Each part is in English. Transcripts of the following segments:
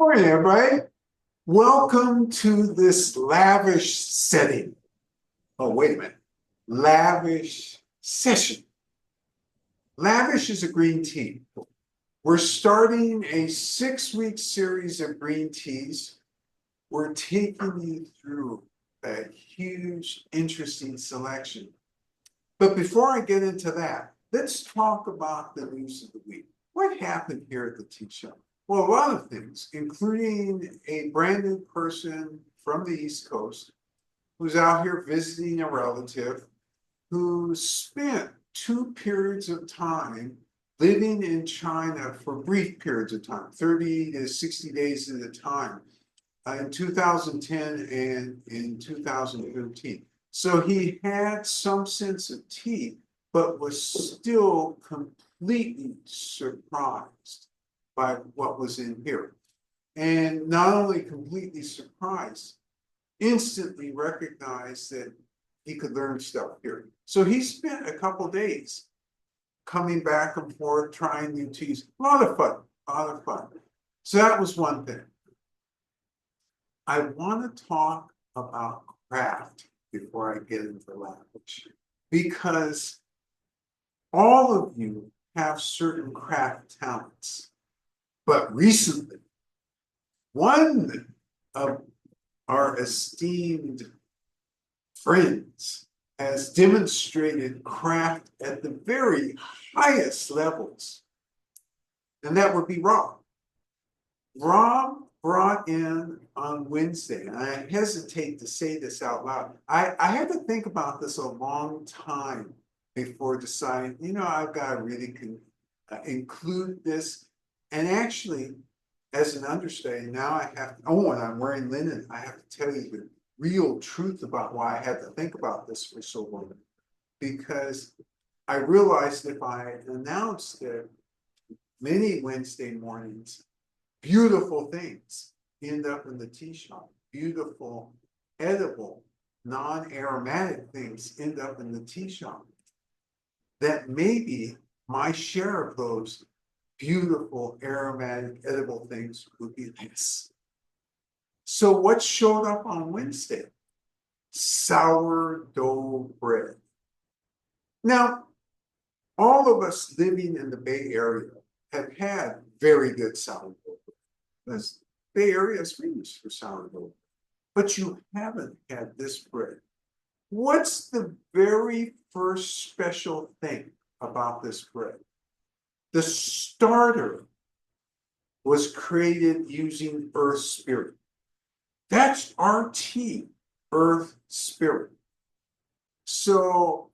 Morning, everybody. Welcome to this lavish setting. Oh, wait a minute. Lavish session. Lavish is a green tea. We're starting a 6-week series of green teas. We're taking you through a huge, interesting selection. But before I get into that, let's talk about the news of the week. What happened here at the tea shop? Well, a lot of things, including a brand new person from the East Coast who's out here visiting a relative who spent 2 periods of time living in China for brief periods of time, 30 to 60 days at a time, in 2010 and in 2013. So he had some sense of tea, but was still completely surprised by what was in here. And not only completely surprised, instantly recognized that he could learn stuff here. So he spent a couple days coming back and forth, trying new teas. A lot of fun, a lot of fun. So that was one thing. I want to talk about craft before I get into language, because all of you have certain craft talents. But recently, one of our esteemed friends has demonstrated craft at the very highest levels, and that would be Rob. Rob brought in on Wednesday, and I hesitate to say this out loud. I had to think about this a long time before deciding, I've got to really include this. And actually, as an understudy, now I have, and I'm wearing linen, I have to tell you the real truth about why I had to think about this for so long. Because I realized if I announced it many Wednesday mornings, beautiful things end up in the tea shop. Beautiful, edible, non-aromatic things end up in the tea shop. That maybe my share of those beautiful, aromatic, edible things would be less. So what showed up on Wednesday? Sourdough bread. Now, all of us living in the Bay Area have had very good sourdough bread. The Bay Area is famous for sourdough, but you haven't had this bread. What's the very first special thing about this bread? The starter was created using earth spirit. That's our tea, earth spirit. So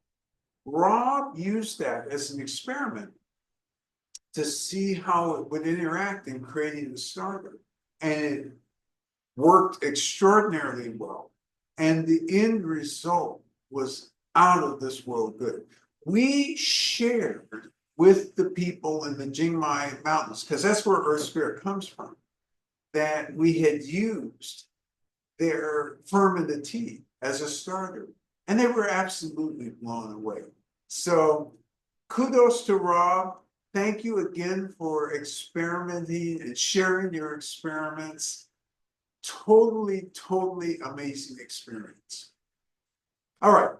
Rob used that as an experiment to see how it would interact in creating the starter. And it worked extraordinarily well. And the end result was out of this world good. We shared with the people in the Jingmai Mountains, because that's where Earth Spirit comes from, that we had used their fermented tea as a starter. And they were absolutely blown away. So kudos to Rob. Thank you again for experimenting and sharing your experiments. Totally, totally amazing experience. All right,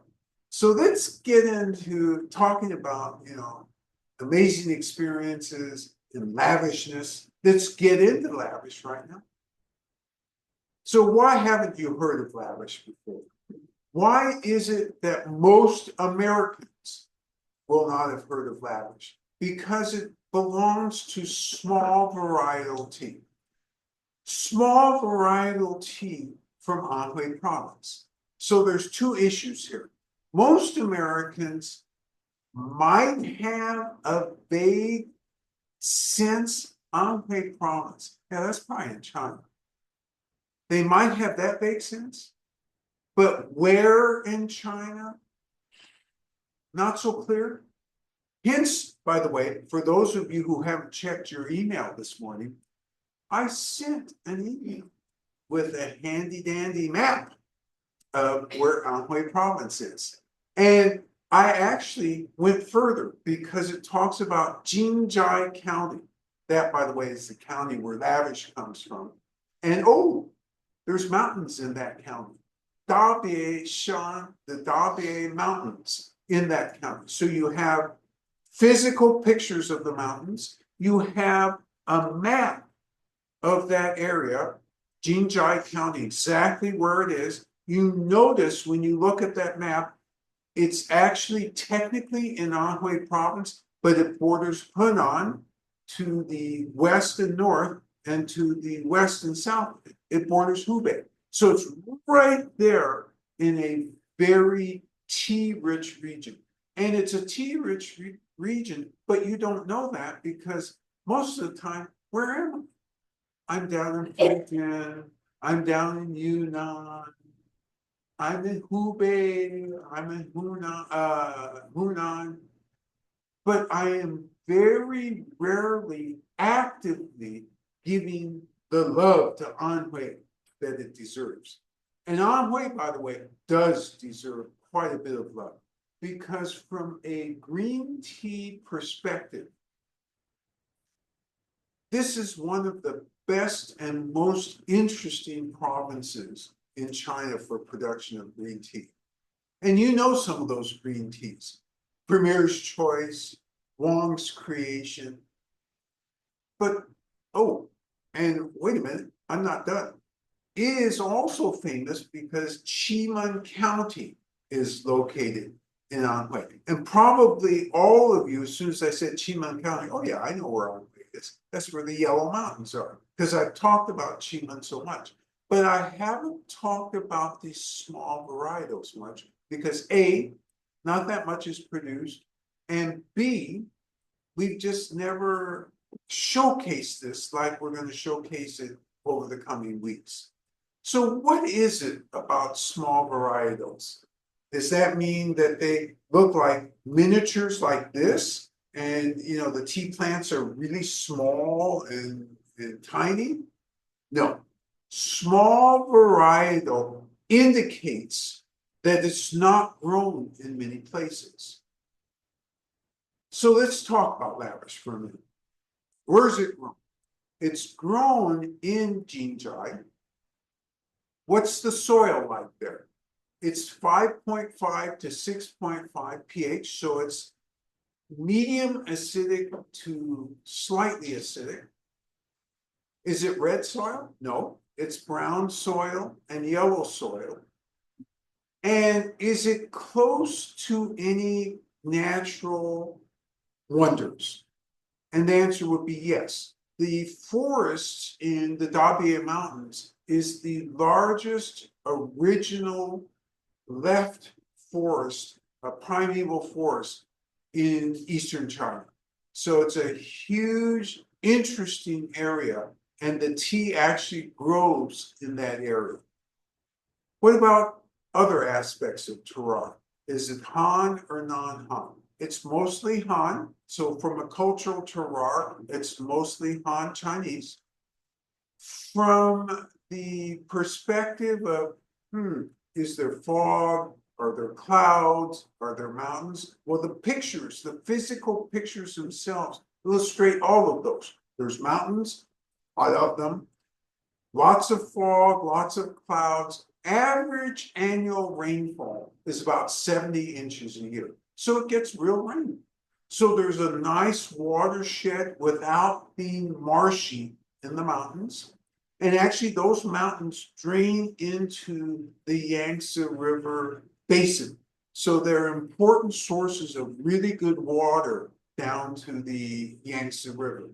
so let's get into talking about, amazing experiences and lavishness. Let's get into lavish right now. So why haven't you heard of lavish before? Why is it that most Americans will not have heard of lavish? Because it belongs to small varietal tea. Small varietal tea from Anhui Province. So there's two issues here. Most Americans might have a vague sense Anhui Province. Yeah, that's probably in China. They might have that vague sense, but where in China? Not so clear. Hence, by the way, for those of you who haven't checked your email this morning, I sent an email with a handy dandy map of where Anhui Province is. And I actually went further because it talks about Jingjai County. That, by the way, is the county where Lavish comes from. And there's mountains in that county. The Dabie Mountains in that county. So you have physical pictures of the mountains. You have a map of that area, Jinjiai County, exactly where it is. You notice when you look at that map, it's actually technically in Anhui Province, but it borders Henan to the west and north, and to the west and south, it borders Hubei. So it's right there in a very tea-rich region. And it's a tea-rich region, but you don't know that because most of the time, where am I? I'm down in Fujian, I'm down in Yunnan, I'm in Hubei, I'm in Hunan, but I am very rarely actively giving the love to Anhui that it deserves. And Anhui, by the way, does deserve quite a bit of love because from a green tea perspective, this is one of the best and most interesting provinces in China for production of green tea. And you know some of those green teas, Premier's Choice, Wong's Creation. But, and wait a minute, I'm not done. It is also famous because Qimen County is located in Anhui. And probably all of you, as soon as I said Qimen County, oh yeah, I know where Anhui is. That's where the Yellow Mountains are, because I've talked about Qimen so much. But I haven't talked about these small varietals much because A, not that much is produced, and B, we've just never showcased this like we're going to showcase it over the coming weeks. So what is it about small varietals? Does that mean that they look like miniatures like this? And the tea plants are really small and tiny? No. Small varietal indicates that it's not grown in many places. So let's talk about Lavish for a minute. Where is it grown? It's grown in Jinjiai. What's the soil like there? It's 5.5 to 6.5 pH, so it's medium acidic to slightly acidic. Is it red soil? No, it's brown soil and yellow soil. And is it close to any natural wonders? And the answer would be yes. The forest in the Dabie Mountains is the largest original left forest, a primeval forest in eastern China. So it's a huge, interesting area, and the tea actually grows in that area. What about other aspects of terroir? Is it Han or non-Han? It's mostly Han. So from a cultural terroir, it's mostly Han Chinese. From the perspective of, is there fog? Are there clouds? Are there mountains? Well, the pictures, the physical pictures themselves illustrate all of those. There's mountains, I love them. Lots of fog, lots of clouds. Average annual rainfall is about 70 inches a year. So it gets real rain. So there's a nice watershed without being marshy in the mountains. And actually those mountains drain into the Yangtze River basin. So they're important sources of really good water down to the Yangtze River.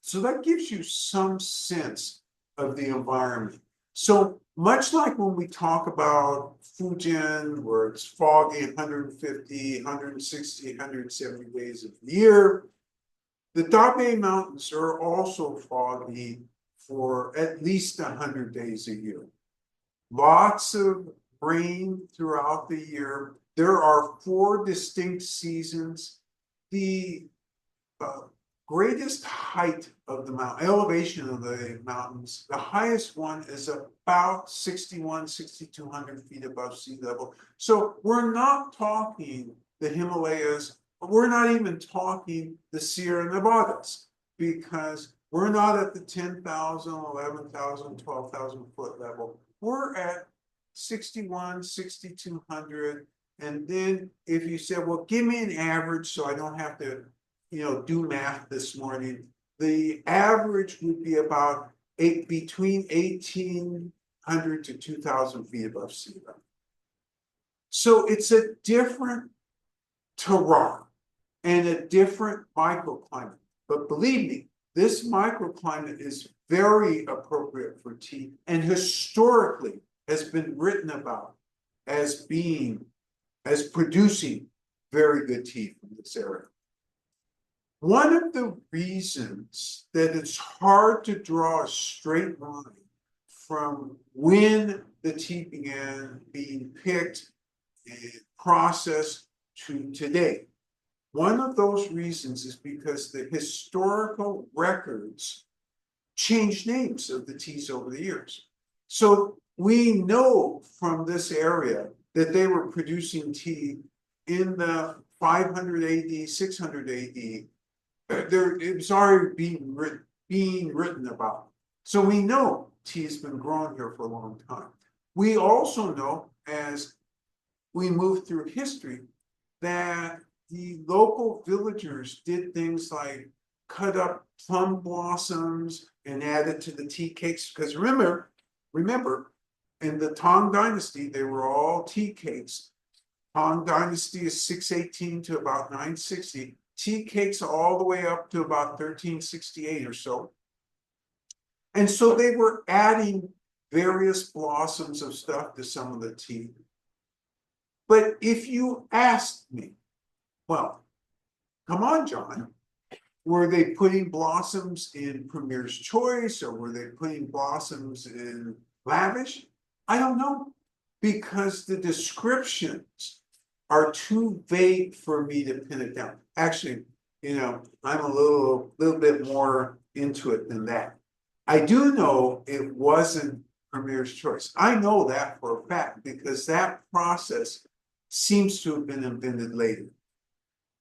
So that gives you some sense of the environment. So much like when we talk about Fujian, where it's foggy 150, 160, 170 days of the year, the Dabie Mountains are also foggy for at least 100 days a year. Lots of rain throughout the year. There are 4 distinct seasons. The greatest height of the mountain, elevation of the mountains, the highest one is about 6,200 feet above sea level. So we're not talking the Himalayas, we're not even talking the Sierra Nevadas. because we're not at the 10,000, 11,000, 12,000 foot level. We're at 61, 6,200. And then if you said, well, give me an average so I don't have to, do math this morning, the average would be about between 1,800 to 2,000 feet above sea level. So it's a different terroir and a different microclimate. But believe me, this microclimate is very appropriate for tea and historically has been written about as producing very good tea from this area. One of the reasons that it's hard to draw a straight line from when the tea began being picked and processed to today, one of those reasons is because the historical records changed names of the teas over the years. So we know from this area that they were producing tea in the 500 AD, 600 AD. It was already being written about. So we know tea has been grown here for a long time. We also know, as we move through history, that the local villagers did things like cut up plum blossoms and add it to the tea cakes. Because remember, in the Tang Dynasty, they were all tea cakes. Tang Dynasty is 618 to about 960. Tea cakes all the way up to about 1368 or so. And so they were adding various blossoms of stuff to some of the tea. But if you asked me, well, come on, John, were they putting blossoms in Premier's Choice or were they putting blossoms in Lavish? I don't know, because the descriptions are too vague for me to pin it down. Actually, I'm a little bit more into it than that. I do know it wasn't Premier's Choice. I know that for a fact because that process seems to have been invented later.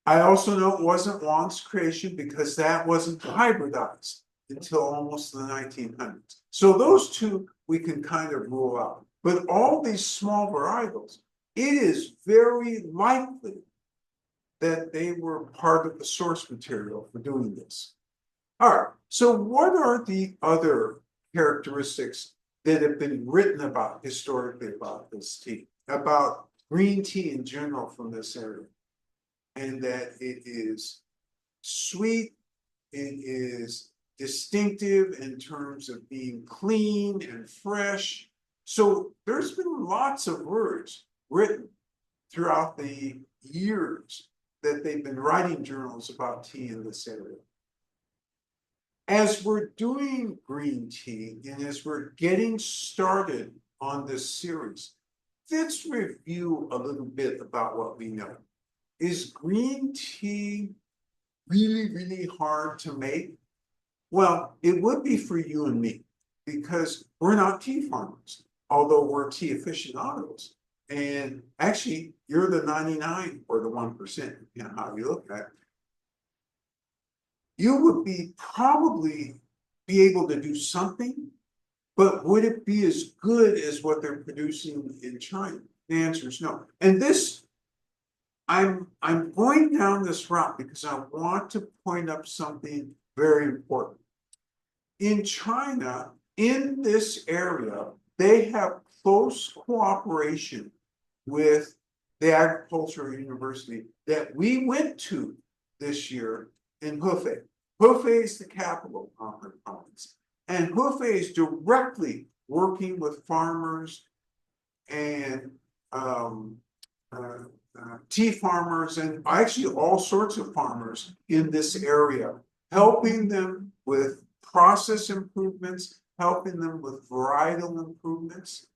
I also know it wasn't Wong's creation because that wasn't hybridized until almost the 1900s. So those two we can kind of rule out. But all these small varietals, it is very likely that they were part of the source material for doing this. All right, so what are the other characteristics that have been written about historically about this tea, about green tea in general from this area? And that it is sweet, it is distinctive in terms of being clean and fresh. So there's been lots of words written throughout the years that they've been writing journals about tea in this area. As we're doing green tea and as we're getting started on this series, let's review a little bit about what we know. Is green tea really, really hard to make? Well, it would be for you and me because we're not tea farmers, although we're tea aficionados. And actually, you're the 99 or the 1%, how you look at it. You would probably be able to do something, but would it be as good as what they're producing in China? The answer is no. And this, I'm going down this route because I want to point up something very important. In China, in this area, they have close cooperation with the agricultural university that we went to this year in Hefei. Hefei is the capital of Anhui Province. And Hefei is directly working with farmers and tea farmers and actually all sorts of farmers in this area, helping them with process improvements, helping them with varietal improvements.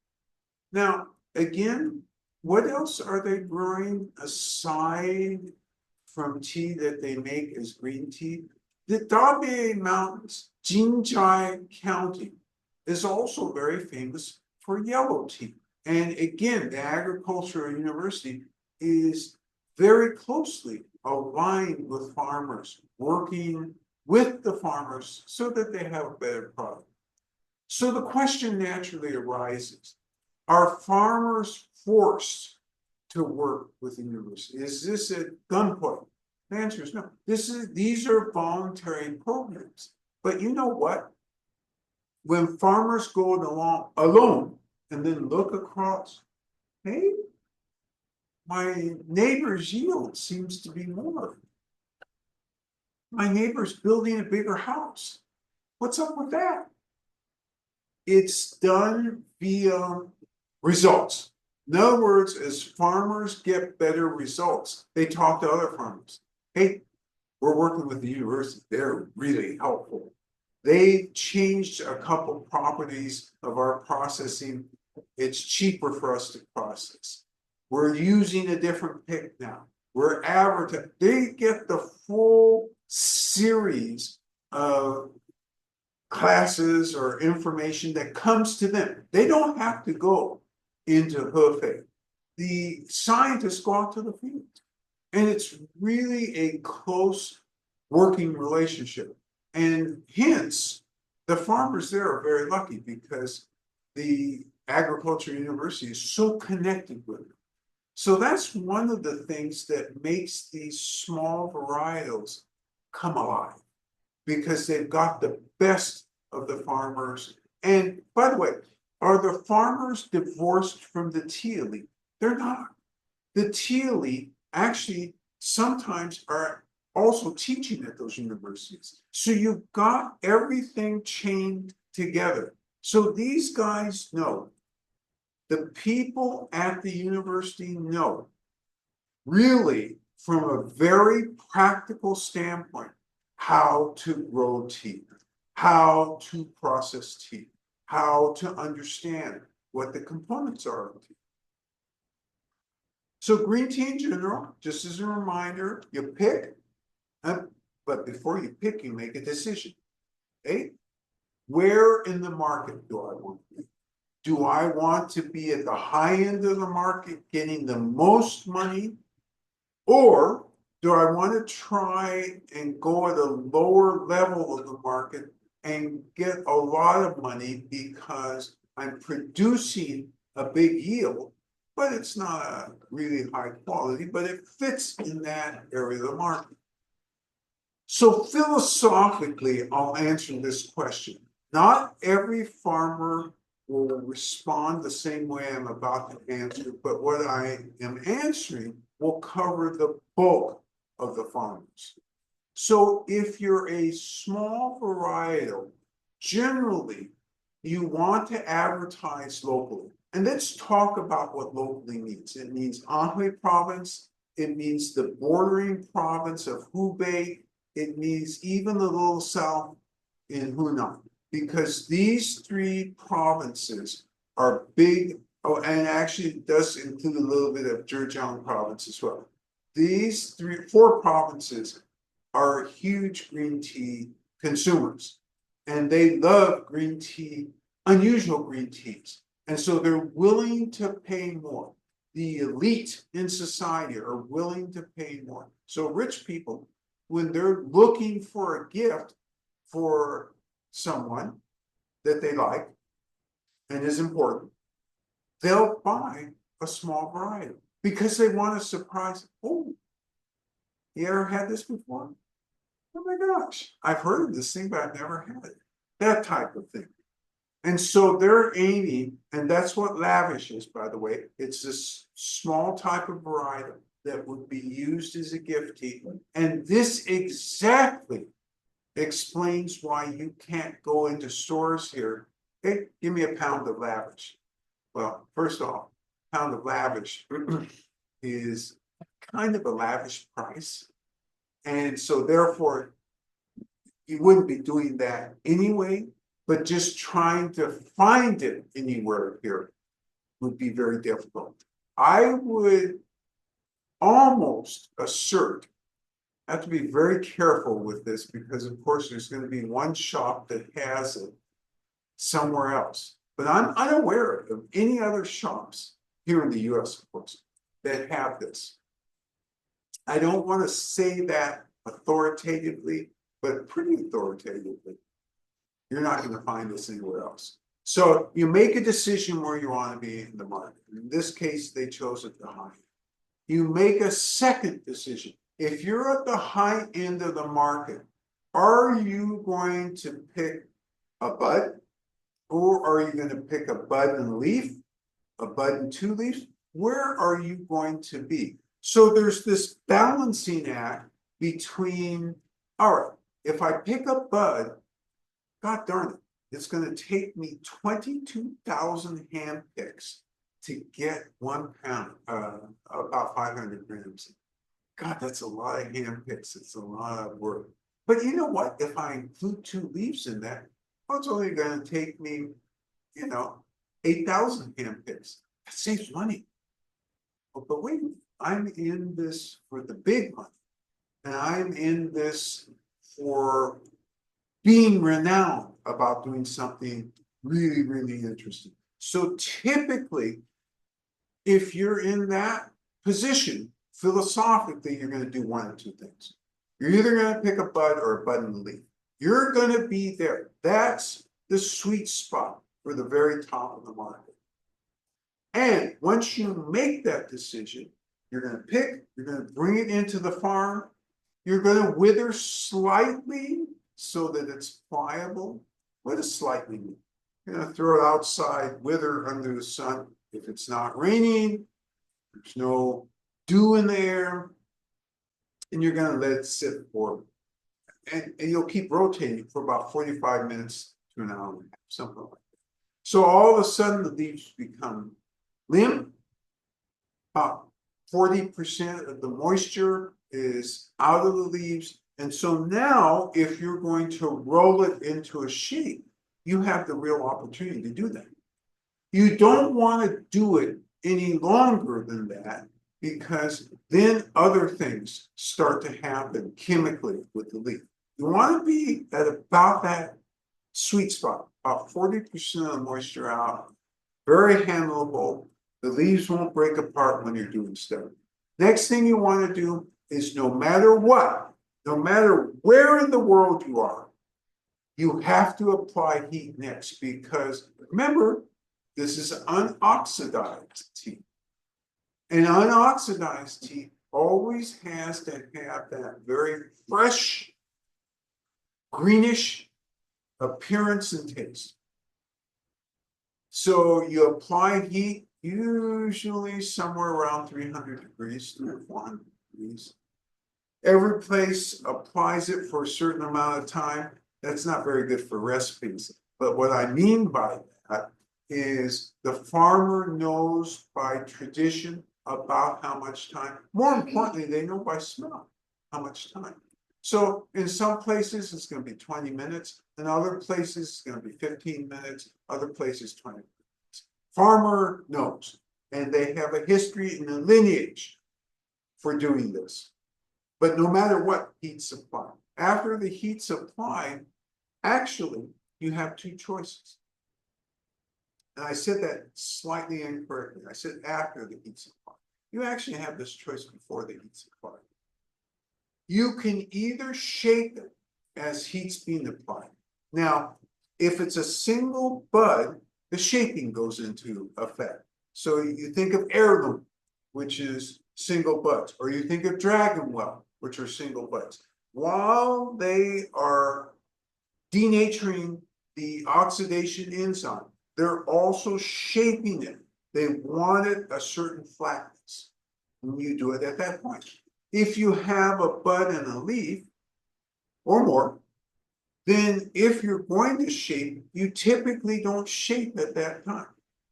Now, again, what else are they growing aside from tea that they make as green tea? The Dabie Mountains, Jinjiai County, is also very famous for yellow tea. And again, the agricultural university is very closely aligned with farmers, working with the farmers so that they have a better product. So the question naturally arises, are farmers forced to work with the university? Is this a gunpoint? The answer is no. These are voluntary programs. But you know what? When farmers go along alone and then look across, hey, my neighbor's yield seems to be more. My neighbor's building a bigger house. What's up with that? It's done via results. In other words, as farmers get better results, they talk to other farmers. Hey, we're working with the university. They're really helpful. They changed a couple properties of our processing. It's cheaper for us to process. We're using a different pick now. We're advertising. They get the full series of classes or information that comes to them. They don't have to go into Hefei. The scientists go out to the field. And it's really a close working relationship. And hence, the farmers there are very lucky because the agriculture university is so connected with them. So that's one of the things that makes these small varietals come alive, because they've got the best of the farmers. And by the way, are the farmers divorced from the tea elite? They're not. The tea elite actually sometimes are also teaching at those universities. So you've got everything chained together. So these guys know, the people at the university know, really from a very practical standpoint, how to grow tea, how to process tea, how to understand what the components are of tea. So green tea in general, just as a reminder, you pick, but before you pick, you make a decision. Okay? Where in the market do I want to be? Do I want to be at the high end of the market, getting the most money? Or do I want to try and go at a lower level of the market and get a lot of money because I'm producing a big yield, but it's not a really high quality, but it fits in that area of the market? So philosophically, I'll answer this question. Not every farmer will respond the same way I'm about to answer, but what I am answering will cover the bulk of the farmers. So if you're a small varietal, generally you want to advertise locally. And let's talk about what locally means. It means Anhui Province. It means the bordering province of Hubei. It means even the little south in Hunan, because these three provinces are big. Oh, and actually it does include a little bit of Zhejiang province as well. These four provinces are huge green tea consumers, and they love green tea, unusual green teas. And so they're willing to pay more. The elite in society are willing to pay more. So rich people, when they're looking for a gift for someone that they like and is important, they'll buy a small variety because they want to surprise. Oh, you ever had this before? Oh my gosh, I've heard of this thing, but I've never had it. That type of thing. And so they're aiming, and that's what Lavish is, by the way. It's this small type of variety that would be used as a gift tea. And this exactly explains why you can't go into stores here. Hey, give me a pound of Lavish. Well, first off, a pound of Lavish is kind of a lavish price. And so therefore, you wouldn't be doing that anyway, but just trying to find it anywhere here would be very difficult. I would almost assert, I have to be very careful with this because of course there's going to be one shop that has it somewhere else. But I'm unaware of any other shops here in the US, of course, that have this. I don't want to say that authoritatively but pretty authoritatively. You're not going to find this anywhere else. So you make a decision where you want to be in the market. In this case, they chose at the high. You make a second decision. If you're at the high end of the market, are you going to pick a bud, or are you going to pick a bud and a leaf, a bud and two leaves? Where are you going to be? So there's this balancing act between, all right, if I pick a bud, God darn it, it's going to take me 22,000 hand picks to get 1 pound, about 500 grams. God, that's a lot of hand picks. It's a lot of work. But you know what? If I include two leaves in that, well, it's only going to take me, 8,000 hand picks. That saves money. But wait, I'm in this for the big money. And I'm in this for being renowned about doing something really, really interesting. So typically, if you're in that position, philosophically, you're going to do one of two things. You're either going to pick a bud or a bud and a leaf. You're going to be there. That's the sweet spot for the very top of the market. And once you make that decision, you're going to pick, you're going to bring it into the farm, you're going to wither slightly so that it's pliable. What does slightly mean? You're going to throw it outside, wither under the sun. If it's not raining, there's no dew in the air, and you're going to let it sit for, and you'll keep rotating for about 45 minutes to an hour and a half, something like that. So all of a sudden the leaves become limp. About 40% of the moisture is out of the leaves. And so now if you're going to roll it into a shape, you have the real opportunity to do that. You don't want to do it any longer than that, because then other things start to happen chemically with the leaf. You want to be at about that sweet spot, about 40% of the moisture out, very handleable. The leaves won't break apart when you're doing stuff. Next thing you want to do is, no matter what, no matter where in the world you are, you have to apply heat next, because remember, this is unoxidized tea. And unoxidized tea always has to have that very fresh, greenish appearance and taste. So you apply heat, usually somewhere around 300 degrees, 300 or 400 degrees. Every place applies it for a certain amount of time. That's not very good for recipes. But what I mean by that is the farmer knows by tradition about how much time. More importantly, they know by smell how much time. So in some places, it's going to be 20 minutes. In other places, it's going to be 15 minutes. Other places, 20 minutes. Farmer knows, and they have a history and a lineage for doing this. But no matter what, heat's applied. After the heat's applied, actually, you have two choices. And I said that slightly incorrectly. I said after the heat's applied. You actually have this choice before the heat's applied. You can either shape it as heat's being applied. Now, if it's a single bud, the shaping goes into effect. So you think of heirloom, which is single buds, or you think of dragon well, which are single buds. While they are denaturing the oxidation enzyme, they're also shaping it. They wanted a certain flatness, and you do it at that point. If you have a bud and a leaf, or more, then if you're going to shape, you typically don't shape at that time.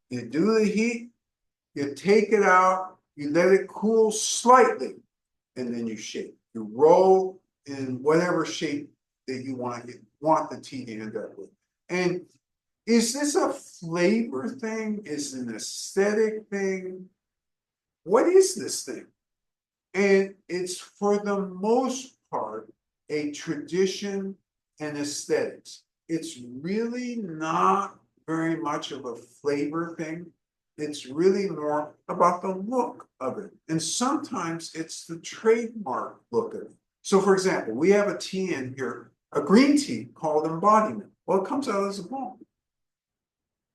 You do the heat, you take it out, you let it cool slightly, and then you shape. You roll in whatever shape that you want the tea to end up with. And is this a flavor thing? Is it an aesthetic thing? What is this thing? And it's, for the most part, a tradition and aesthetics. It's really not very much of a flavor thing. It's really more about the look of it. And sometimes it's the trademark look of it. So for example, we have a tea in here a green tea called embodiment. Well, it comes out as a balm.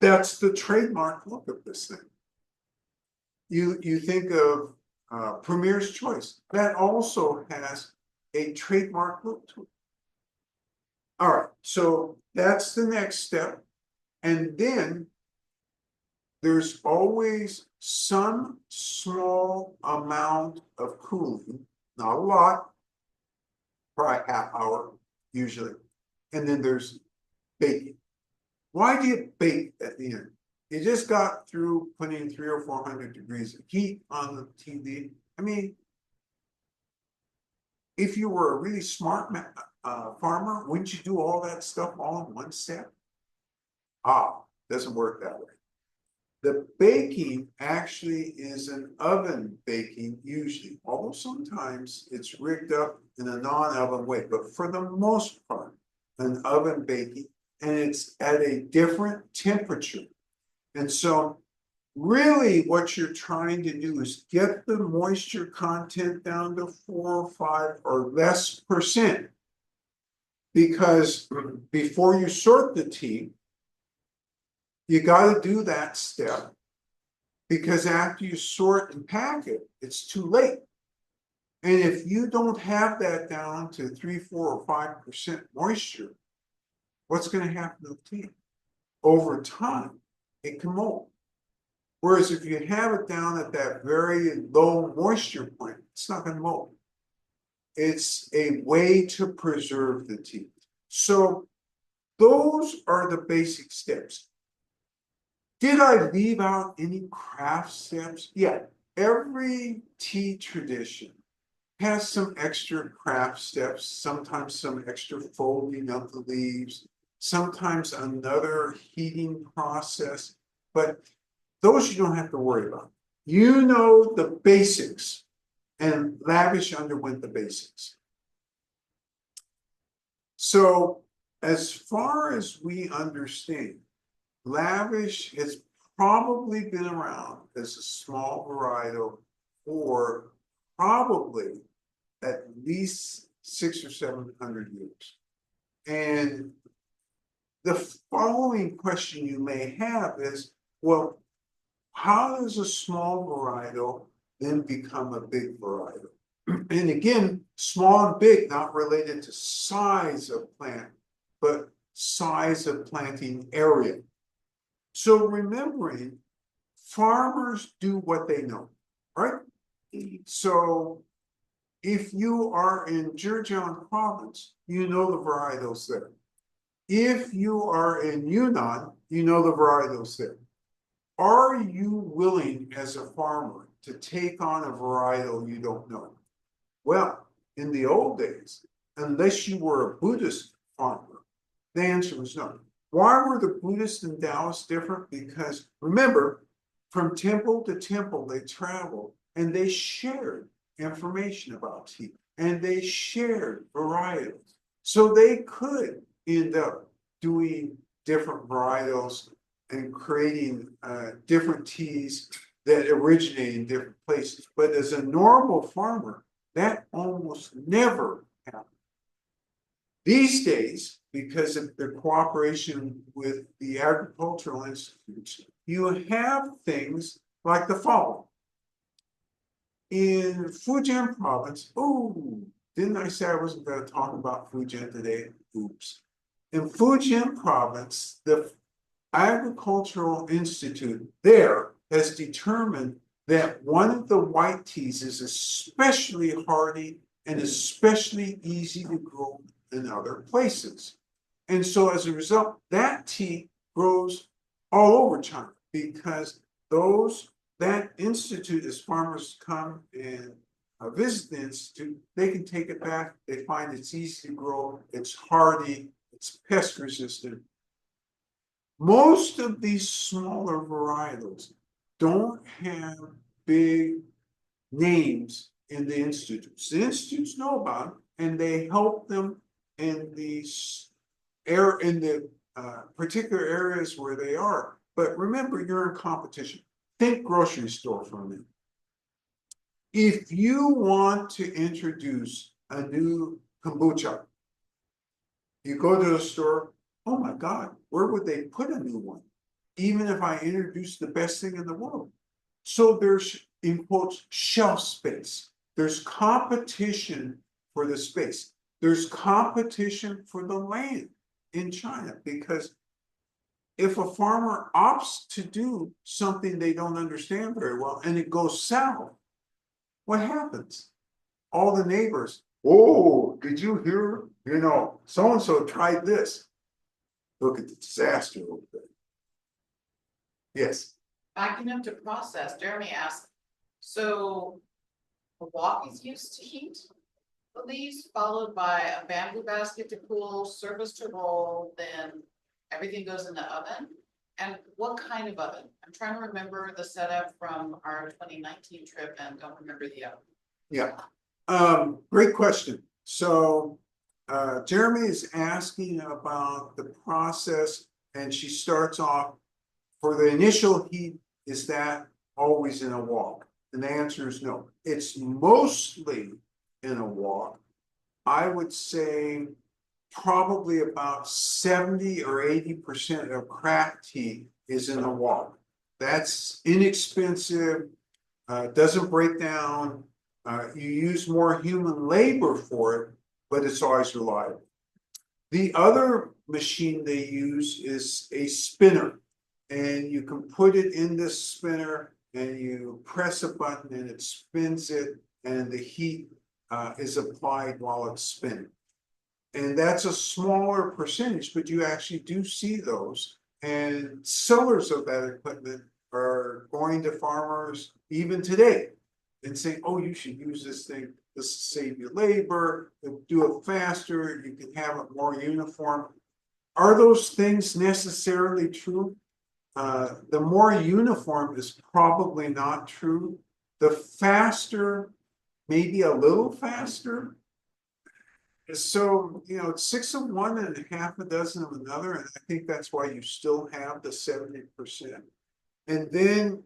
That's the trademark look of this thing. You think of Premier's Choice. That also has a trademark look to it. All right, so that's the next step. And then there's always some small amount of cooling, not a lot, probably half hour usually. And then there's baking. Why do you bake at the end? You just got through putting 300 or 400 degrees of heat on the TV. I mean, if you were a really smart farmer, wouldn't you do all that stuff all in one step? Doesn't work that way. The baking actually is an oven baking usually, although sometimes it's rigged up in a non-oven way, but for the most part, an oven baking, and it's at a different temperature. And so really what you're trying to do is get the moisture content down to 4 or 5 or less %. Because before you sort the tea, you got to do that step, because after you sort and pack it, it's too late. And if you don't have that down to 3, 4, or 5% moisture, what's going to happen to the tea? Over time, it can mold. Whereas if you have it down at that very low moisture point, it's not going to mold. It's a way to preserve the tea. So those are the basic steps. Did I leave out any craft steps? Yeah, every tea tradition has some extra craft steps, sometimes some extra folding of the leaves, sometimes another heating process, but those you don't have to worry about. You know the basics, and Lavish underwent the basics. So as far as we understand, Lavish has probably been around as a small varietal for probably at least 600 or 700 years. And the following question you may have is, well, how does a small varietal then become a big varietal? And again, small and big, not related to size of plant, but size of planting area. So remembering, farmers do what they know, right? So if you are in Zhejiang province, you know the varietals there. If you are in Yunnan, you know the varietals there. Are you willing as a farmer to take on a varietal you don't know? Well, in the old days, unless you were a Buddhist farmer, the answer was no. Why were the Buddhists and Taoists different? Because remember, from temple to temple, they traveled and they shared information about tea and they shared varietals. So they could end up doing different varietals and creating different teas that originate in different places. But as a normal farmer, that almost never happens. These days, because of the cooperation with the agricultural institutes, you have things like the following. In Fujian province, didn't I say I wasn't going to talk about Fujian today? Oops. In Fujian province, the Agricultural Institute there has determined that one of the white teas is especially hardy and especially easy to grow in other places. And so as a result, that tea grows all over China, because that institute, as farmers come and visit the institute, they can take it back. They find it's easy to grow, it's hardy, it's pest resistant. Most of these smaller varietals don't have big names in the institutes. The institutes know about them, and they help them in these particular areas where they are. But remember, you're in competition. Think grocery store for a minute. If you want to introduce a new kombucha, You go to the store, oh my God, where would they put a new one? Even if I introduce the best thing in the world. So there's, in quotes, shelf space. There's competition for the space. There's competition for the land in China, because if a farmer opts to do something they don't understand very well and it goes south, what happens? All the neighbors, oh, did you hear? You know, so and so tried this. Look at the disaster over there. Yes. Backing up to process, Jeremy asked, so a wok is used to heat the leaves, followed by a bamboo basket to cool, surface to roll, then everything goes in the oven? And what kind of oven? I'm trying to remember the setup from our 2019 trip and don't remember the oven. Yeah. Great question. So Jeremy is asking about the process, and she starts off, for the initial heat, is that always in a wok? And the answer is no. It's mostly in a wok. I would say probably about 70 or 80% of craft tea is in a wok. That's inexpensive, doesn't break down. You use more human labor for it, but it's always reliable. The other machine they use is a spinner, and you can put it in this spinner and you press a button and it spins it, and the heat is applied while it's spinning. And that's a smaller percentage, but you actually do see those. And sellers of that equipment are going to farmers even today and saying, oh, you should use this thing. This will save you labor, do it faster, you can have it more uniform. Are those things necessarily true? The more uniform is probably not true. The faster, maybe a little faster. So, you know, it's 6 of one and half a dozen of another, and I think that's why you still have the 70%. And then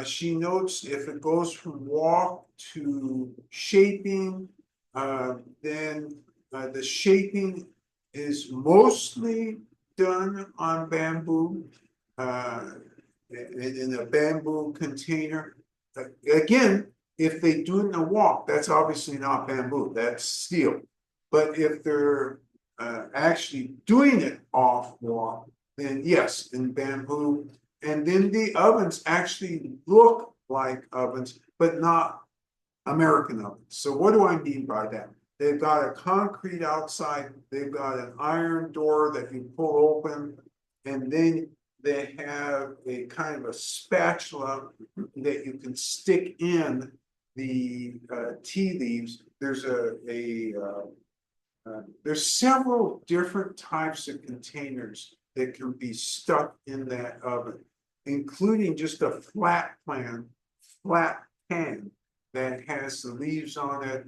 she notes if it goes from wok to shaping, then the shaping is mostly done on bamboo, in a bamboo container. Again, if they do it in a wok, that's obviously not bamboo, that's steel. But if they're actually doing it off wok, then yes, in bamboo. And then the ovens actually look like ovens, but not American ovens. So what do I mean by that? They've got a concrete outside, they've got an iron door that you pull open, and then they have a kind of a spatula that you can stick in the tea leaves. There's several different types of containers that can be stuck in that oven, including just a flat pan that has the leaves on it.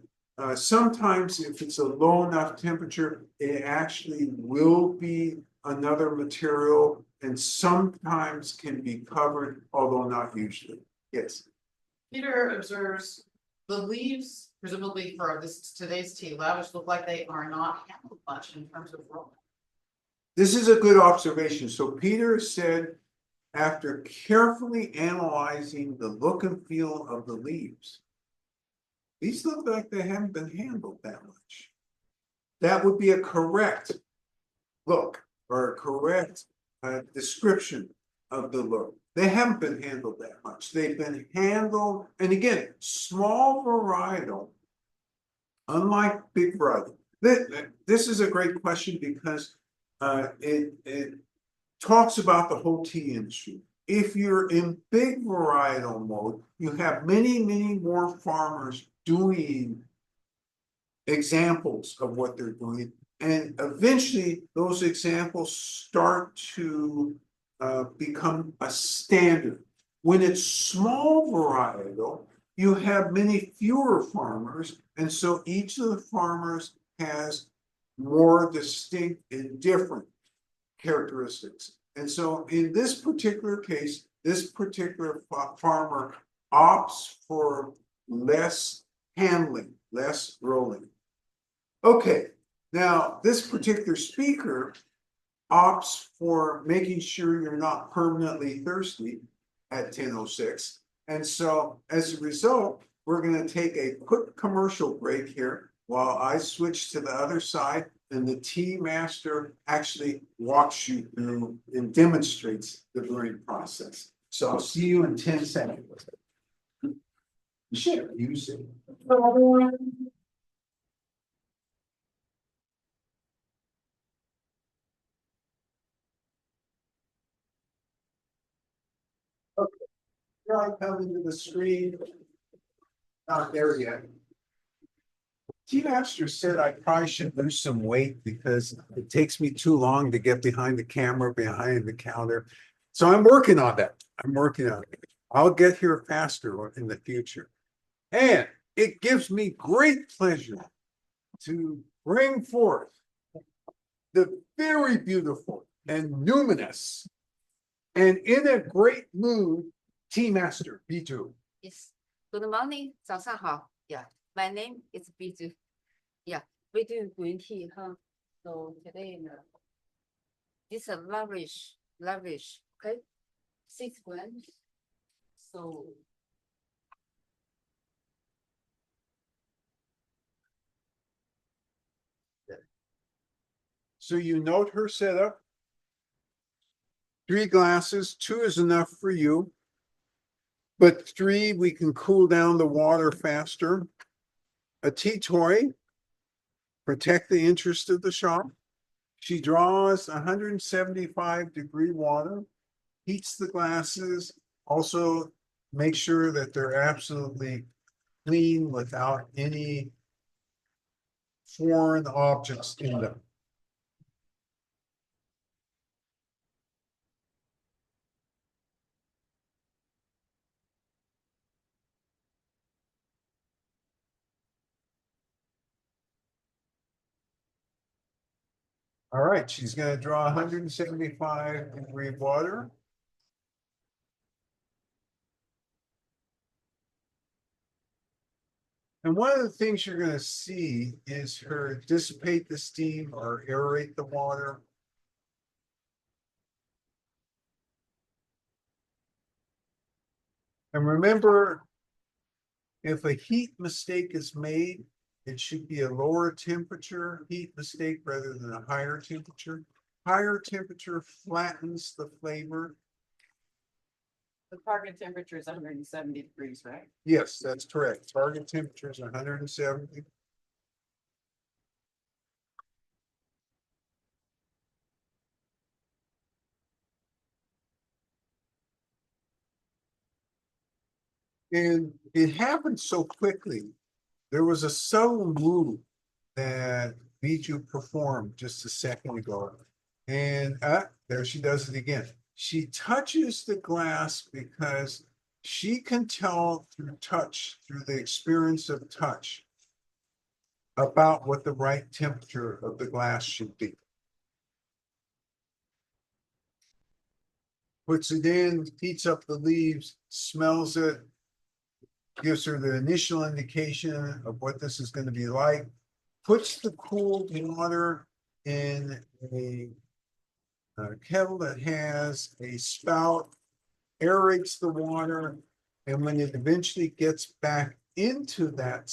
Sometimes if it's a low enough temperature, it actually will be another material, and sometimes can be covered, although not usually. Yes. Peter observes the leaves, presumably for this today's tea, Lavish, look like they are not handled much in terms of rolling. This is a good observation. So Peter said, after carefully analyzing the look and feel of the leaves, these look like they haven't been handled that much. That would be a correct look, or a correct description of the look. They haven't been handled that much. They've been handled, and again, small varietal, unlike big varietal. This is a great question because it talks about the whole tea industry. If you're in big varietal mode, you have many, many more farmers doing examples of what they're doing. And eventually those examples start to become a standard. When it's small varietal, you have many fewer farmers. And so each of the farmers has more distinct and different characteristics. And so in this particular case, this particular farmer opts for less handling, less rolling. Okay, Now, this particular speaker opts for making sure you're not permanently thirsty at 10:06. And so as a result, we're going to take a quick commercial break here while I switch to the other side and the tea master actually walks you through and demonstrates the brewing process. So I'll see you in 10 seconds. Sure, you see. Okay, here I come into the screen. Not there yet. Tea Master said I probably should lose some weight because it takes me too long to get behind the camera, behind the counter. So I'm working on that. I'm working on it. I'll get here faster in the future. And it gives me great pleasure to bring forth the very beautiful and numinous and in a great mood Tea Master, B2. Yes. Good morning. 早上好. Yeah. My name is Biju. Yeah. We do green tea, huh? So today, this is lavish. Okay. 6 grams. So. So you note her setup. 3 glasses, 2 is enough for you. But 3, we can cool down the water faster. A tea toy, protect the interest of the shop. She draws 175-degree water, heats the glasses, also make sure that they're absolutely clean without any foreign objects in them. All right, she's going to draw 175-degree water. And one of the things you're going to see is her dissipate the steam or aerate the water. And remember, if a heat mistake is made, it should be a lower temperature heat mistake rather than a higher temperature. Higher temperature flattens the flavor. The target temperature is 170 degrees, right? Yes, that's correct. Target temperature is 170. And it happened so quickly. There was a subtle move that Bijou performed just a second ago. And there she does it again. She touches the glass because she can tell through touch, through the experience of touch, about what the right temperature of the glass should be. Puts it in, heats up the leaves, smells it, gives her the initial indication of what this is going to be like, puts the cooled water in a kettle that has a spout, aerates the water, and when it eventually gets back into that,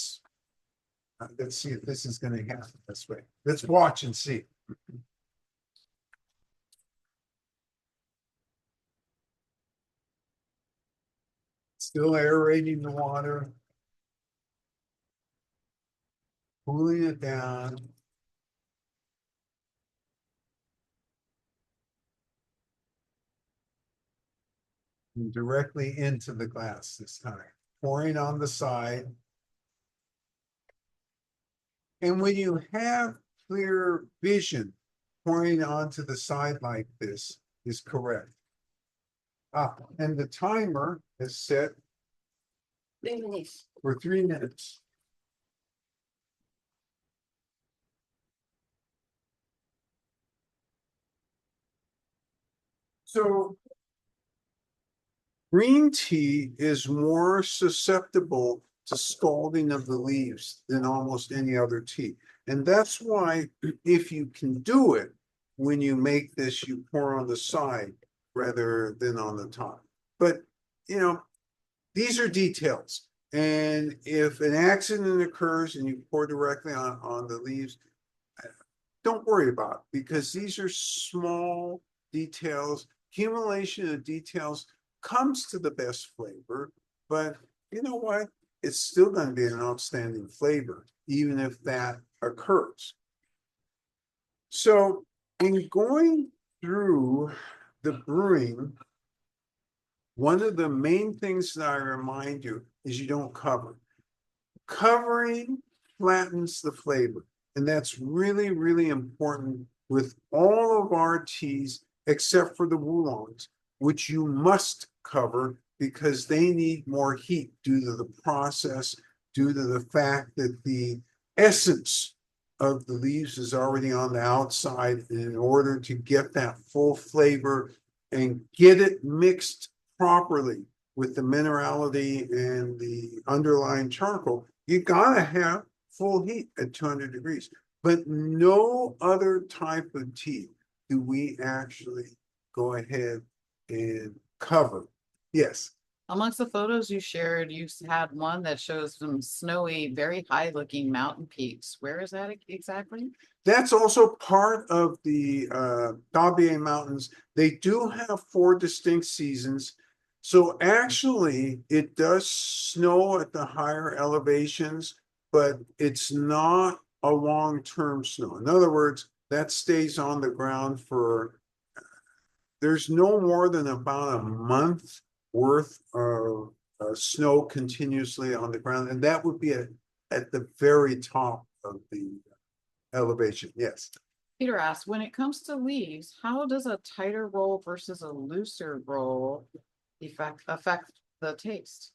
let's see if this is going to happen this way. Let's watch and see. Still aerating the water, cooling it down. And directly into the glass this time, pouring on the side. And when you have clear vision, pouring onto the side like this is correct. And the timer is set 3 minutes. for 3 minutes. So green tea is more susceptible to scalding of the leaves than almost any other tea. And that's why if you can do it, when you make this, you pour on the side rather than on the top. But, you know, these are details. And if an accident occurs and you pour directly on the leaves, don't worry about it, because these are small details. Accumulation of details comes to the best flavor, but you know what? It's still going to be an outstanding flavor, even if that occurs. So in going through the brewing, one of the main things that I remind you is you don't cover. Covering flattens the flavor. And that's really, really important with all of our teas, except for the oolongs, which you must cover because they need more heat due to the process, due to the fact that the essence of the leaves is already on the outside. And in order to get that full flavor and get it mixed properly with the minerality and the underlying charcoal, you gotta have full heat at 200 degrees. But no other type of tea do we actually go ahead and cover. Yes. Amongst the photos you shared, you had one that shows some snowy, very high looking mountain peaks. Where is that exactly? That's also part of the Dabier Mountains. They do have 4 distinct seasons. So actually, it does snow at the higher elevations, but it's not a long-term snow. In other words, that stays on the ground for, there's no more than about a month worth of snow continuously on the ground. And that would be at the very top of the elevation. Yes. Peter asked, when it comes to leaves, how does a tighter roll versus a looser roll affect the taste?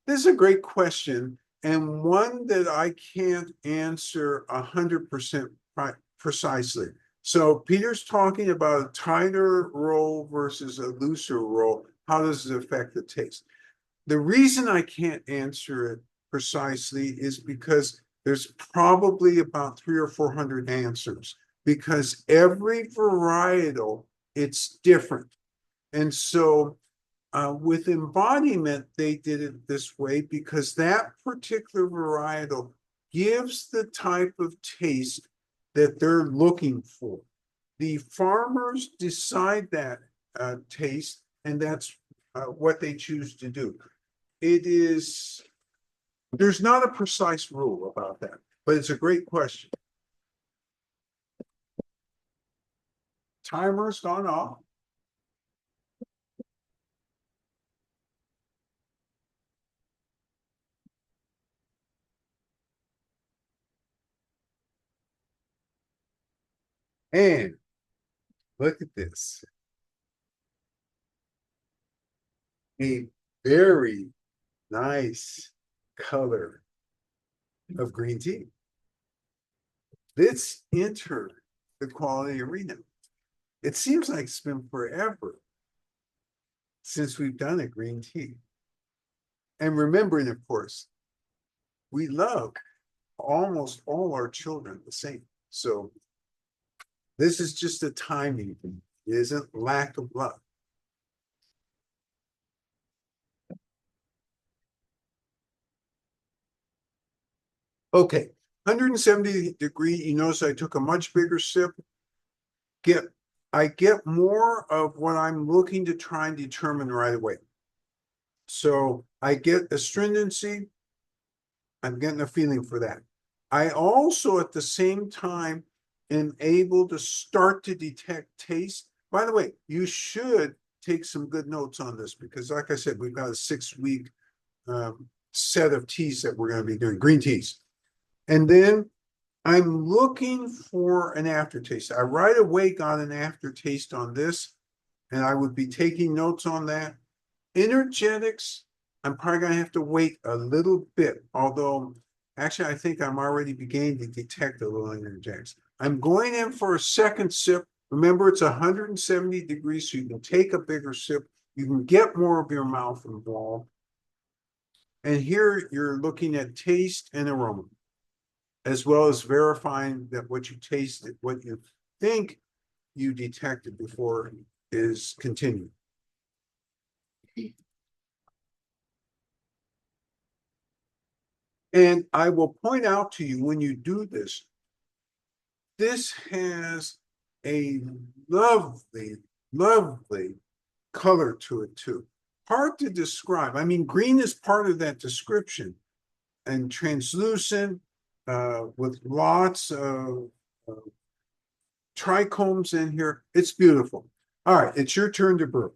This is a great question, and one that I can't answer 100% precisely. So Peter's talking about a tighter roll versus a looser roll. How does it affect the taste? The reason I can't answer it precisely is because there's probably about 300 or 400 answers, because every varietal, it's different. And so with embodiment, they did it this way because that particular varietal gives the type of taste that they're looking for. The farmers decide that taste, and that's what they choose to do. It is, there's not a precise rule about that, but it's a great question. Timer's gone off. And look at this. A very nice color of green tea. This entered the quality arena. It seems like it's been forever since we've done a green tea. And remembering, of course, we love almost all our children the same. So this is just a timing thing. It isn't lack of love. Okay, 170 degree. You notice I took a much bigger sip. I get more of what I'm looking to try and determine right away. So I get astringency. I'm getting a feeling for that. I also, at the same time, am able to start to detect taste. By the way, you should take some good notes on this because, like I said, we've got a 6-week set of teas that we're going to be doing, green teas. And then I'm looking for an aftertaste. I right away got an aftertaste on this, and I would be taking notes on that. Energetics, I'm probably going to have to wait a little bit, although actually I think I'm already beginning to detect a little energetics. I'm going in for a second sip. Remember, it's 170 degrees, so you can take a bigger sip. You can get more of your mouth involved. And here you're looking at taste and aroma. as well as verifying that what you tasted, what you think you detected before is continued. And I will point out to you when you do this, this has a lovely, lovely color to it too. Hard to describe. I mean, green is part of that description, and translucent with lots of trichomes in here. It's beautiful. All right, it's your turn to brew.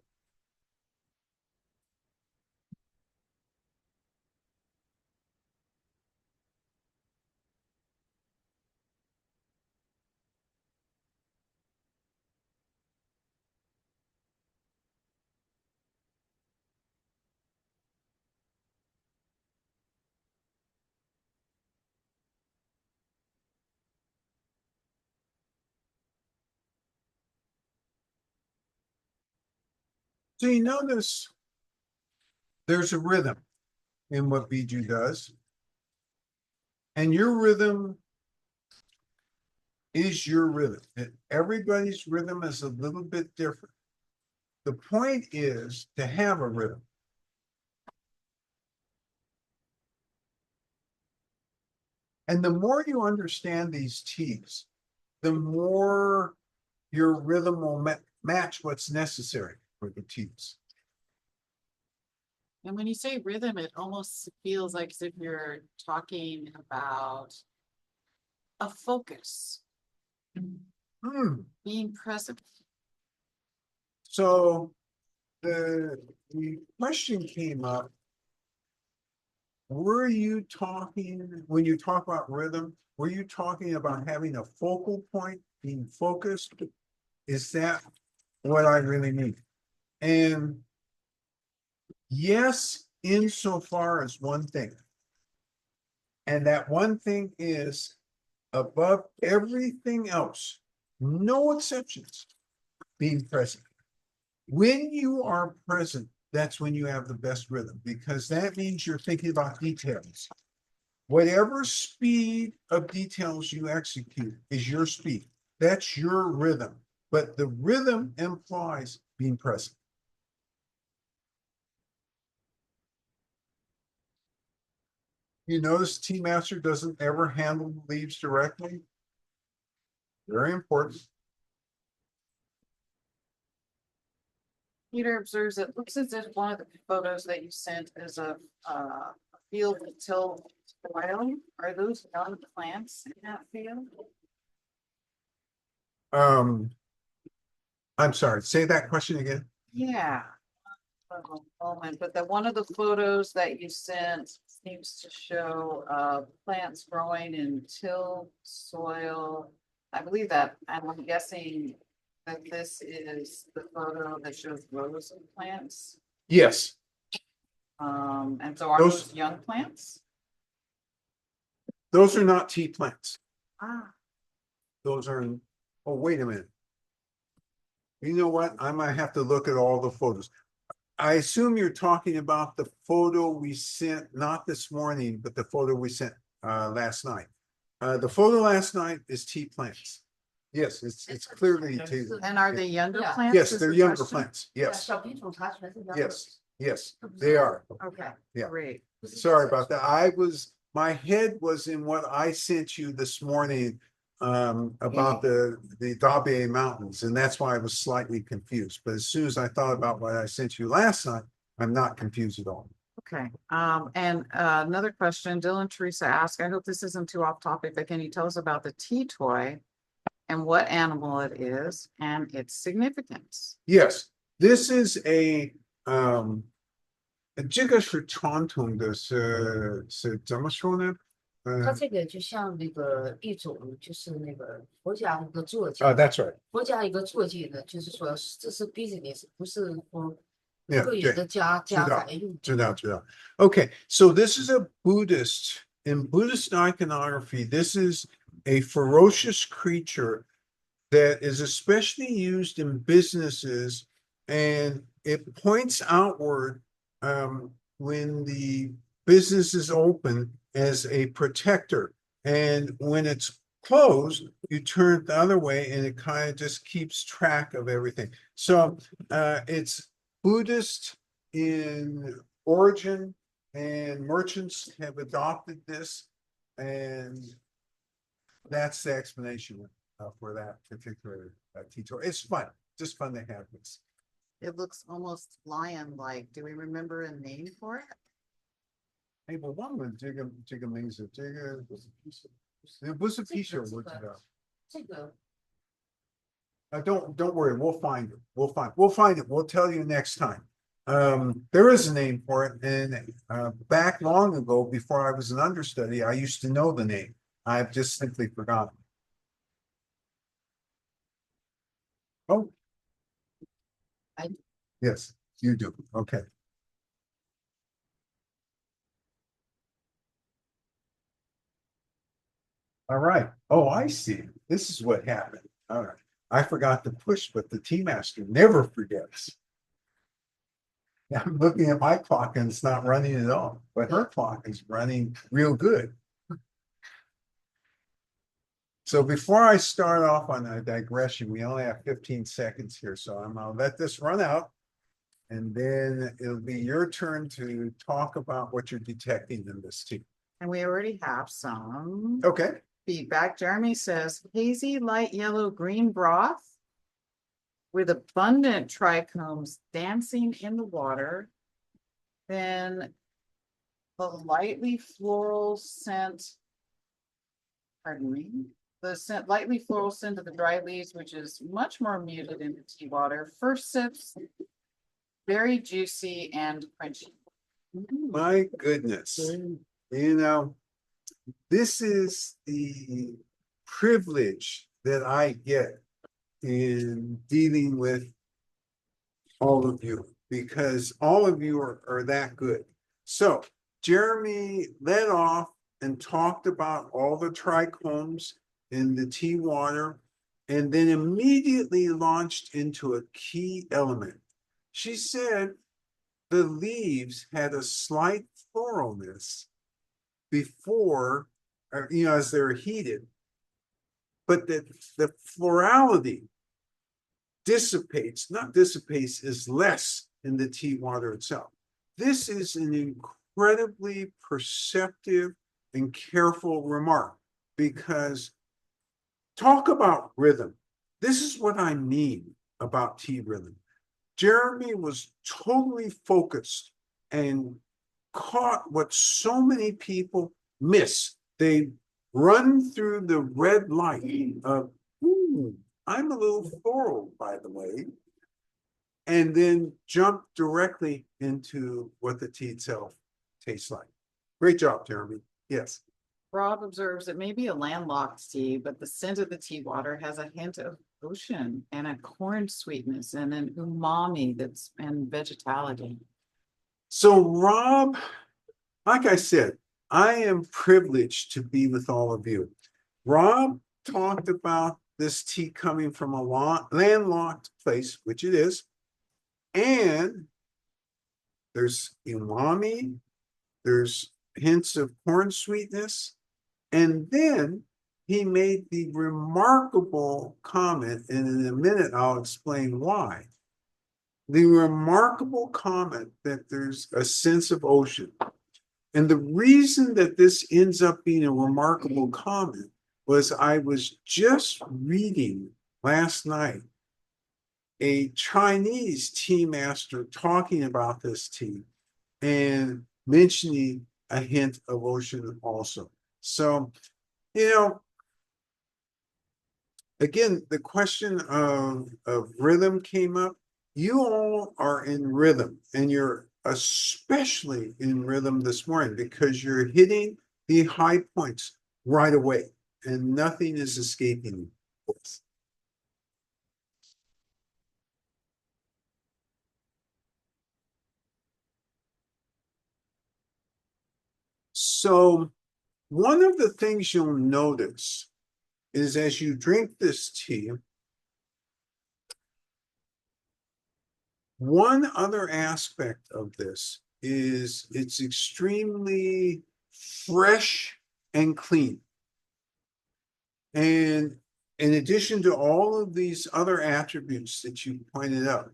So you notice there's a rhythm in what Biju does. And your rhythm is your rhythm. And everybody's rhythm is a little bit different. The point is to have a rhythm. And the more you understand these teas, the more your rhythm will match what's necessary for the teas. And when you say rhythm, it almost feels like as if you're talking about a focus, being present. So the question came up, were you talking, when you talk about rhythm, were you talking about having a focal point, being focused? Is that what I really need? And yes, insofar as one thing. And that one thing is above everything else, no exceptions, being present. When you are present, that's when you have the best rhythm, because that means you're thinking about details. Whatever speed of details you execute is your speed. That's your rhythm. But the rhythm implies being present. You notice Tea Master doesn't ever handle the leaves directly. Very important. Peter observes it looks as if one of the photos that you sent is a field till todayl. Are those young plants in that field? I'm sorry, say that question again. Yeah. Moment, but that one of the photos that you sent seems to show plants growing in till soil. I believe that, and I'm guessing that this is the photo that shows rows of plants. Yes. And so are Those- those young plants? Those are not tea plants. Ah, Those are, oh, wait a minute. You know what? I might have to look at all the photos. I assume you're talking about the photo we sent, not this morning, but the photo we sent last night. The photo last night is tea plants. Yes, it's clearly tea. and are they younger Yeah. plants? Yes, is they're the younger question? plants. Yes, 小品种茶全是这样的。 yes, they are. Okay, Yeah. great. Sorry about that. My head was in what I sent you this morning about the Dabe Mountains, and that's why I was slightly confused. But as soon as I thought about what I sent you last night, I'm not confused at all. Okay, and another question, Dylan Teresa asked, I hope this isn't too off topic, but can you tell us about the tea toy and what animal it is and its significance? Yes, this is这个是传统的是怎么说呢？它这个就像那个一种，就是那个佛家一个坐骑。That's right. 佛家一个坐骑呢，就是说这是 business，不是说 Yeah, 个人的家宅用。知道。Okay, so this is a Buddhist. In Buddhist iconography, this is a ferocious creature that is especially used in businesses, and it points outward when the business is open as a protector. And when it's closed, you turn it the other way and it kind of just keeps track of everything. So it's Buddhist in origin, and merchants have adopted this, and that's the explanation for that particular tutorial. It's fun, just fun to have this. It looks almost lion-like. Do we remember a name for it? Hey, but one was Jigga Mingsa, Jigga it was a t-shirt. Don't worry, we'll find it. We'll find it. We'll tell you next time. There is a name for it, and back long ago, before I was an understudy, I used to know the name. I've just simply forgotten. Oh. Yes, you do. Okay. All right. Oh, I see. This is what happened. All right. I forgot to push, but the tea master never forgets. I'm looking at my clock and it's not running at all, but her clock is running real good. So before I start off on a digression, we only have 15 seconds here, so I'm gonna let this run out. And then it'll be your turn to talk about what you're detecting in this tea. And we already have some Okay. feedback. Jeremy says hazy, light yellow, green broth with abundant trichomes dancing in the water. Then the lightly floral scent, pardon me, the scent, lightly floral scent of the dry leaves, which is much more muted in the tea water. First sips, very juicy and crunchy. My goodness. You know, this is the privilege that I get in dealing with all of you, because all of you are that good. So Jeremy led off and talked about all the trichomes in the tea water, and then immediately launched into a key element. She said the leaves had a slight floralness before, as they're heated, but that the florality is less in the tea water itself. This is an incredibly perceptive and careful remark, because talk about rhythm. This is what I mean about tea rhythm. Jeremy was totally focused and caught what so many people miss. They run through the red light of, I'm a little floral, by the way, and then jump directly into what the tea itself tastes like. Great job, Jeremy. Yes. Rob observes it may be a landlocked tea, but the scent of the tea water has a hint of ocean and a corn sweetness and an umami and vegetality. So Rob, like I said, I am privileged to be with all of you. Rob talked about this tea coming from a landlocked place, which it is, and there's umami, there's hints of corn sweetness, and then he made the remarkable comment, and in a minute I'll explain why. The remarkable comment that there's a sense of ocean. And the reason that this ends up being a remarkable comment was I was just reading last night a Chinese tea master talking about this tea and mentioning a hint of ocean also. So, again, the question of rhythm came up. You all are in rhythm, and you're especially in rhythm this morning because you're hitting the high points right away, and nothing is escaping you. So one of the things you'll notice is as you drink this tea, one other aspect of this is it's extremely fresh and clean. And in addition to all of these other attributes that you pointed out,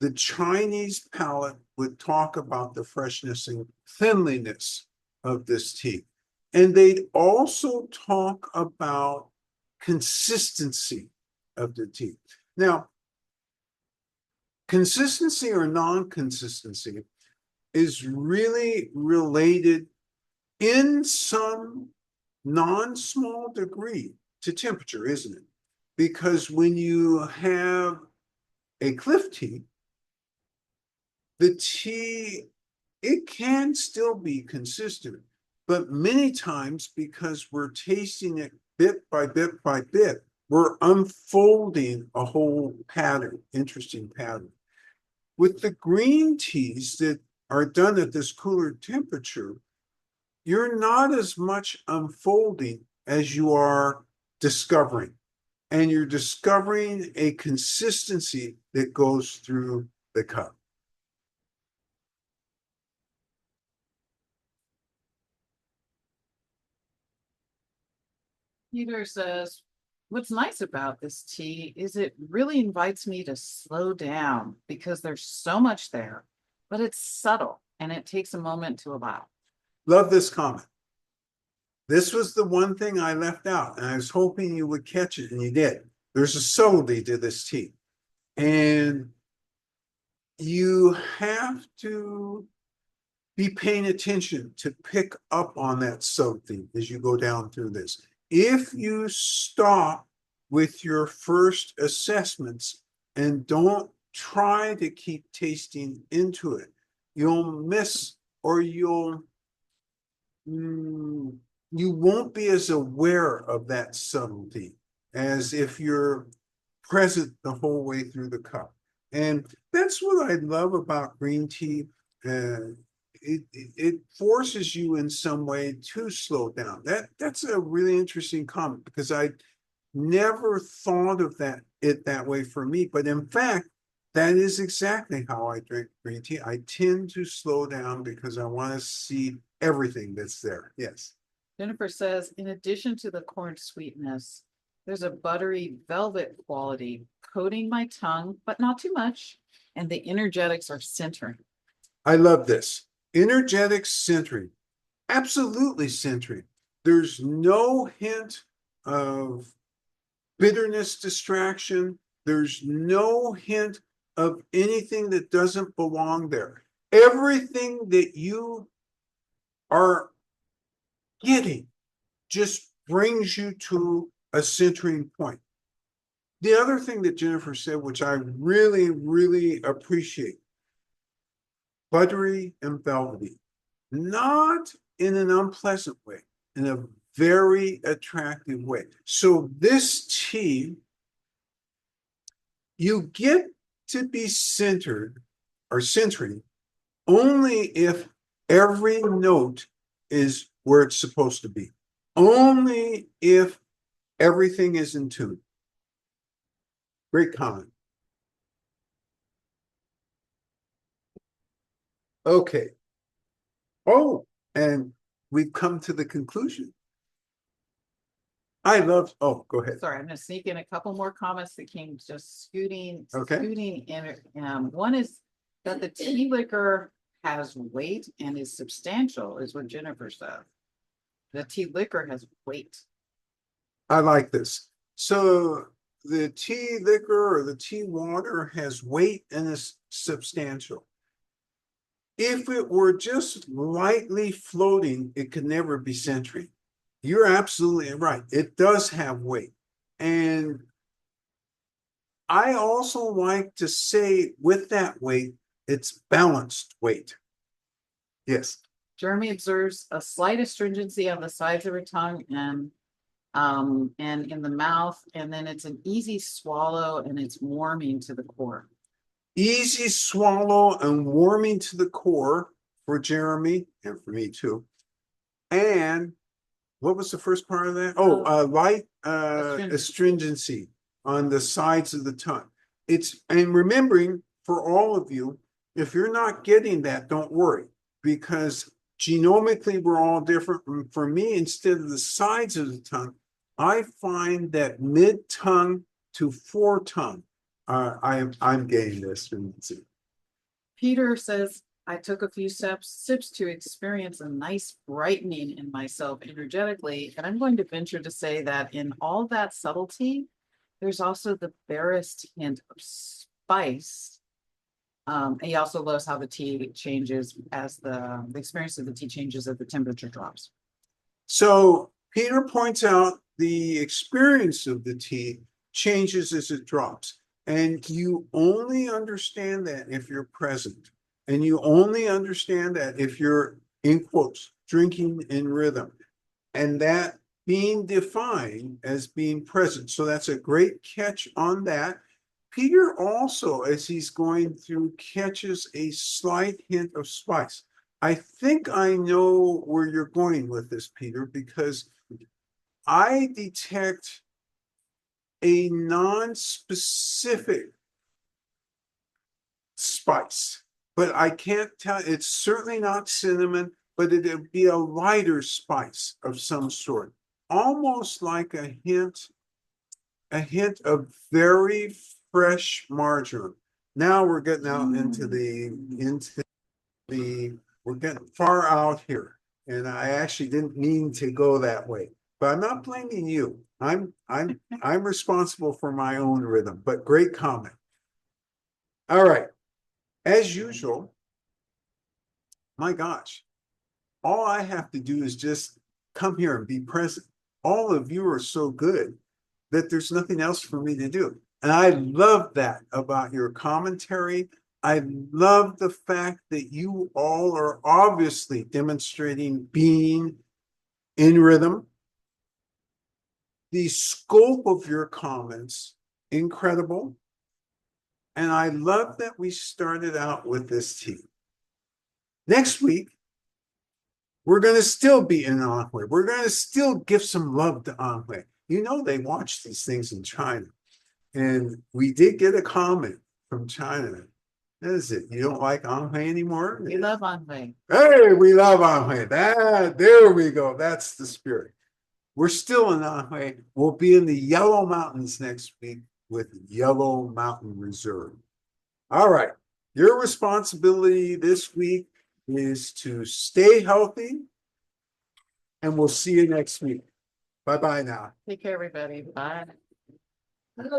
the Chinese palate would talk about the freshness and cleanliness of this tea. And they'd also talk about consistency of the tea. Now, consistency or non-consistency is really related in some non-small degree to temperature, isn't it? Because when you have a cliff tea, the tea, it can still be consistent, but many times because we're tasting it bit by bit by bit, we're unfolding a whole pattern, interesting pattern. With the green teas that are done at this cooler temperature, you're not as much unfolding as you are discovering. And you're discovering a consistency that goes through the cup. Peter says, what's nice about this tea is it really invites me to slow down because there's so much there, but it's subtle and it takes a moment to allow. Love this comment. This was the one thing I left out, and I was hoping you would catch it, and you did. There's a subtlety to this tea. And you have to be paying attention to pick up on that subtlety as you go down through this. If you stop with your first assessments and don't try to keep tasting into it, you'll miss, or you won't be as aware of that subtlety as if you're present the whole way through the cup. And that's what I love about green tea. It forces you in some way to slow down. That's a really interesting comment, because I never thought of it that way for me. But in fact, that is exactly how I drink green tea. I tend to slow down because I want to see everything that's there. Yes. Jennifer says, in addition to the corn sweetness, there's a buttery velvet quality coating my tongue, but not too much. And the energetics are centering. I love this. Energetic centering. Absolutely centering. There's no hint of bitterness distraction. There's no hint of anything that doesn't belong there. Everything that you are getting just brings you to a centering point. The other thing that Jennifer said, which I really, really appreciate, buttery and velvety, not in an unpleasant way, in a very attractive way. So this tea, you get to be centered or centering only if every note is where it's supposed to be. Only if everything is in tune. Great comment. Okay. Oh, and we've come to the conclusion. Oh, go ahead. Sorry, I'm going to sneak in a couple more comments that came just scooting in. One is that the tea liquor has weight and is substantial, is what Jennifer said. The tea liquor has weight. I like this. So the tea liquor or the tea water has weight and is substantial. If it were just lightly floating, it could never be centering. You're absolutely right. It does have weight. And I also like to say with that weight, it's balanced weight. Yes. Jeremy observes a slight astringency on the sides of her tongue and in the mouth, and then it's an easy swallow and it's warming to the core. Easy swallow and warming to the core for Jeremy and for me too. And what was the first part of that? Light astringency on the sides of the tongue. And remembering for all of you, if you're not getting that, don't worry, because genomically we're all different. For me, instead of the sides of the tongue, I find that mid-tongue to foretongue, I'm getting this. Peter says, I took a few sips to experience a nice brightening in myself energetically. And I'm going to venture to say that in all that subtlety, there's also the barest hint of spice. And he also loves how the tea changes as the experience of the tea changes as the temperature drops. So Peter points out the experience of the tea changes as it drops. And you only understand that if you're present. And you only understand that if you're, in quotes, drinking in rhythm. And that being defined as being present. So that's a great catch on that. Peter also, as he's going through, catches a slight hint of spice. I think I know where you're going with this, Peter, because I detect a non-specific spice, but I can't tell. It's certainly not cinnamon, but it'd be a lighter spice of some sort, almost like a hint of very fresh marjoram. Now we're getting out into the we're getting far out here, and I actually didn't mean to go that way, but I'm not blaming you. I'm responsible for my own rhythm, but great comment. All right. As usual, my gosh, all I have to do is just come here and be present. All of you are so good that there's nothing else for me to do. And I love that about your commentary. I love the fact that you all are obviously demonstrating being in rhythm. The scope of your comments, incredible. And I love that we started out with this tea. Next week, we're going to still be in Anhui. We're going to still give some love to Anhui. You know, they watch these things in China. And we did get a comment from China. What is it? You don't like Anhui anymore? We love Anhui. Hey, we love Anhui. There we go. That's the spirit. We're still in Anhui. We'll be in the Yellow Mountains next week with Yellow Mountain Reserve. All right. Your responsibility this week is to stay healthy, and we'll see you next week. Bye-bye now. Take care, everybody. Bye.